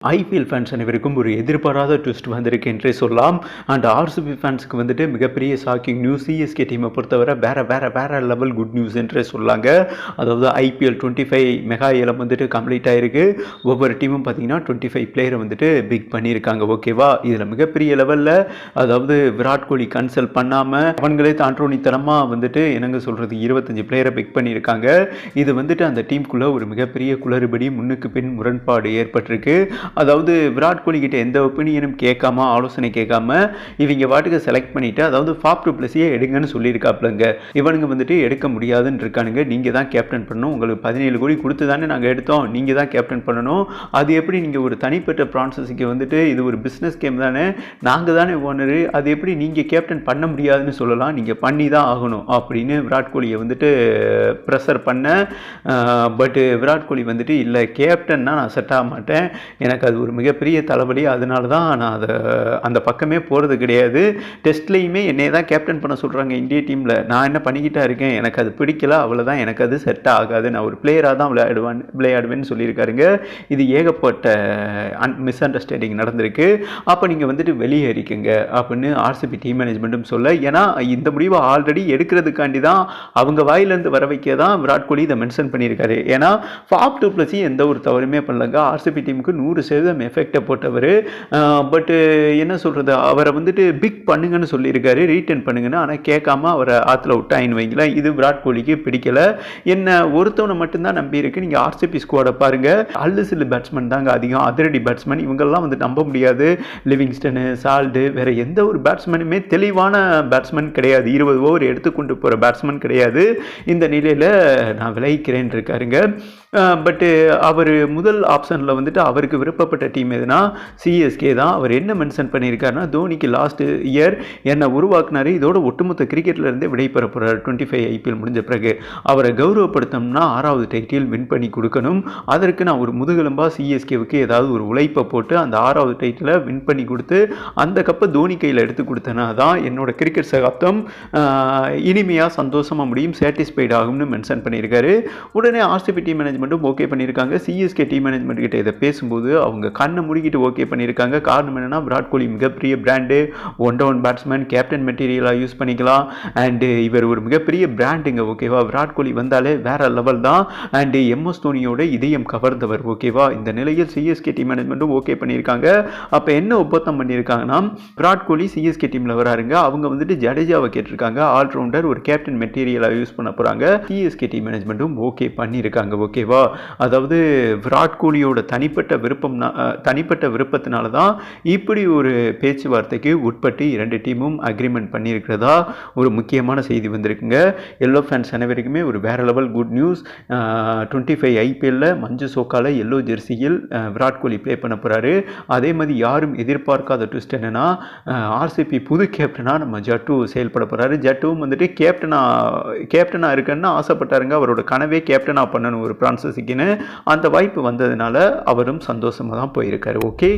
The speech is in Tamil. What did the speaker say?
ஐபிஎல் ஃபேன்ஸ் அனைவருக்கும் ஒரு எதிர்பாராத ட்விஸ்ட் வந்திருக்கு என்றே சொல்லலாம். அண்ட் ஆர்சிபி ஃபேன்ஸுக்கு வந்துட்டு மிகப்பெரிய ஷாக்கிங் நியூஸ். சிஎஸ்கே டீமை பொறுத்தவரை வேற லெவல் குட் நியூஸ் என்றே சொல்லாங்க. அதாவது ஐபிஎல் 25 மெகா ஏலம் வந்துட்டு கம்ப்ளீட் ஆகிருக்கு. ஒவ்வொரு டீமும் பார்த்தீங்கன்னா 25 பிளேயரை வந்துட்டு பிக் பண்ணியிருக்காங்க. ஓகேவா, இதில் மிகப்பெரிய லெவலில் அதாவது விராட் கோலி கன்சல்ட் பண்ணாமல் அவங்களே தாண்டோனித்தனமாக வந்துட்டு என்னங்க சொல்கிறது 25 பிளேயரை பிக் பண்ணியிருக்காங்க. இது வந்துட்டு அந்த டீமுக்குள்ளே ஒரு மிகப்பெரிய குளறுபடி, முன்னுக்கு பின் முரண்பாடு ஏற்பட்டிருக்கு. அதாவது விராட் கோலி கிட்ட எந்த ஒப்பீனியனும் கேட்காம, ஆலோசனை கேட்காம இவங்க பாட்டுக்கு செலக்ட் பண்ணிட்டு, அதாவது ஃபாப் டு பிளஸையே எடுங்கன்னு சொல்லியிருக்காப்லங்க. இவனுங்க வந்துட்டு எடுக்க முடியாதுன்னு இருக்கானுங்க. நீங்கள் தான் கேப்டன் பண்ணணும், உங்களுக்கு 17 கோடி கொடுத்து தானே நாங்கள் எடுத்தோம், நீங்கள் தான் கேப்டன் பண்ணணும். அது எப்படி நீங்கள் ஒரு தனிப்பட்ட ப்ரான்சஸுக்கு வந்துட்டு இது ஒரு பிஸ்னஸ் கேம் தானே, நாங்கள் தானே ஓனரு, அது எப்படி நீங்கள் கேப்டன் பண்ண முடியாதுன்னு சொல்லலாம், நீங்கள் பண்ணி தான் ஆகணும் அப்படின்னு விராட் கோலியை வந்துட்டு ப்ரெஷர் பண்ண. பட் விராட் கோலி வந்துட்டு இல்லை, கேப்டன்னா நான் செட் ஆக மாட்டேன், எனக்கு அது ஒரு மிகப்பெரிய தலைவலி, அதனால தான் நான் அந்த பக்கமே போகிறது கிடையாது. டெஸ்ட்லேயுமே என்னை தான் கேப்டன் பண்ண சொல்கிறாங்க இந்திய டீமில், நான் என்ன பண்ணிக்கிட்டா இருக்கேன், எனக்கு அது பிடிக்கல, அவ்வளோதான், எனக்கு அது செட் ஆகாது, நான் ஒரு பிளேயராக தான் விளையாடுவேன்னு சொல்லியிருக்காருங்க. இது ஏகப்பட்ட மிஸ் அண்டர்ஸ்டாண்டிங் நடந்திருக்கு. அப்போ நீங்கள் வந்துட்டு வெளியேறிக்குங்க அப்படின்னு ஆர்சிபி டீம் மேனேஜ்மெண்ட்டும் சொல்ல. ஏன்னா இந்த முடிவை ஆல்ரெடி எடுக்கிறதுக்காண்டி தான் அவங்க வாயிலேருந்து வர வைக்க தான் விராட் கோலி இதை மென்ஷன் பண்ணியிருக்காரு. ஏன்னா ஃபாப் டு பிளஸ் எந்த ஒரு தவறுமே பண்ணலங்க. ஆர்சிபி டீமுக்கு 100% எஃபெக்டை போட்டவர். பட்டு என்ன சொல்கிறது, அவரை வந்துட்டு பிக் பண்ணுங்கன்னு சொல்லியிருக்காரு, ரீட்டன் பண்ணுங்கன்னு. ஆனால் கேட்காம அவரை ஆற்றுல விட்டாயின்னு வைங்களேன். இது விராட் கோலிக்கு பிடிக்கல. என்ன ஒருத்தவனை மட்டும்தான் நம்பி இருக்கு. நீங்கள் ஆர்சிபி ஸ்குவாடை பாருங்கள், அல்லுசில் பேட்ஸ்மேன் தாங்க அதிகம், அதிரடி பேட்ஸ்மேன். இவங்கெல்லாம் வந்து நம்ப முடியாது. லிவிங்ஸ்டனு, சால்டு, வேற எந்த ஒரு பேட்ஸ்மேனுமே தெளிவான பேட்ஸ்மேன் கிடையாது. 20 ஓவர் எடுத்துக்கொண்டு போகிற பேட்ஸ்மேன் கிடையாது. இந்த நிலையில் நான் விளைவிக்கிறேன் இருக்காருங்க. பட்டு அவர் முதல் ஆப்ஷனில் வந்துட்டு அவருக்கு விருப்பப்பட்ட டீம் எதுனா சிஎஸ்கே தான். அவர் என்ன மென்ஷன் பண்ணியிருக்காருன்னா, தோனிக்கு லாஸ்ட் இயர் என்னை உருவாக்குனாரு, இதோட ஒட்டுமொத்த கிரிக்கெட்லேருந்தே விடைபெற போகிறார் 25 ஐபிஎல் முடிஞ்ச பிறகு. அவரை கௌரவப்படுத்தணும்னா 6வது டைட்டில் வின் பண்ணி கொடுக்கணும். அதற்கு நான் ஒரு முதுகெலும்பாக சிஎஸ்கேவுக்கு ஏதாவது ஒரு உழைப்பை போட்டு அந்த 6வது டைட்டிலை வின் பண்ணி கொடுத்து அந்த கப்பை தோனி கையில் எடுத்து கொடுத்தேன்னா தான் என்னோட கிரிக்கெட் சகாப்தம் இனிமையாக சந்தோஷமாக முடியும், சாட்டிஸ்ஃபைட் ஆகும்னு மென்ஷன் பண்ணியிருக்காரு. உடனே ஆர்சிபி டீம் மேனேஜ்மெண்ட்டும் ஓகே பண்ணியிருக்காங்க. சிஎஸ்கே டீம் மேனேஜ்மெண்ட் கிட்ட இதை பேசும்போது அவங்க கண்ணை முடிக்கிட்டு ஓகே பண்ணியிருக்காங்க. காரணம் என்னன்னா, விராட் கோலி மிகப்பெரிய brand, one down batsman, captain மெட்டீரியலாக யூஸ் பண்ணிக்கலாம். அண்டு இவர் ஒரு மிகப்பெரிய பிராண்டுங்க. ஓகேவா, விராட் கோலி வந்தாலே வேற லெவல் தான். அண்டு எம்எஸ் தோனியோட இதயம் கவர்ந்தவர். ஓகேவா, இந்த நிலையில் சிஎஸ்கே டீம் மேனேஜ்மெண்ட்டும் ஓகே பண்ணியிருக்காங்க. அப்போ என்ன ஒப்பந்தம் பண்ணியிருக்காங்கன்னா, விராட் கோலி சிஎஸ்கே டீமில் வராருங்க. அவங்க வந்துட்டு ஜடேஜாவை கேட்டிருக்காங்க, ஆல்ரவுண்டர், ஒரு கேப்டன் மெட்டீரியலாக யூஸ் பண்ண போகிறாங்க. சிஎஸ்கே டீம் மேனேஜ்மெண்ட்டும் ஓகே பண்ணியிருக்காங்க. ஓகேவா, அதாவது விராட் கோலியோட தனிப்பட்ட விருப்பத்தினால தான் இப்படி ஒரு பேச்சுவார்த்தைக்கு உட்பட்டு 2 டீமும் அக்ரிமெண்ட் பண்ணியிருக்கிறதா ஒரு முக்கியமான செய்தி வந்திருக்குங்க. எல்லோ ஃபேன்ஸ் அனைவருக்குமே ஒரு வேற லெவல் குட் நியூஸ். 25 ஐபிஎல்ல மஞ்சு சோக்கால எல்லோ ஜெர்சியில் விராட் கோலி ப்ளே பண்ண போகிறாரு. அதே மாதிரி யாரும் எதிர்பார்க்காத ட்விஸ்ட் என்னன்னா, ஆர்சிபி புது கேப்டனாக நம்ம ஜட்டு செயல்பட போகிறாரு. ஜட்டுவும் வந்துட்டு கேப்டனாக இருக்குன்னு ஆசைப்பட்டாருங்க. அவரோட கனவே கேப்டனாக பண்ணணும் ஒரு பிரான்சஸுக்குன்னு. அந்த வாய்ப்பு வந்ததுனால அவரும் சந்தோஷமாக தான் போயிருக்காரு. ஓகே.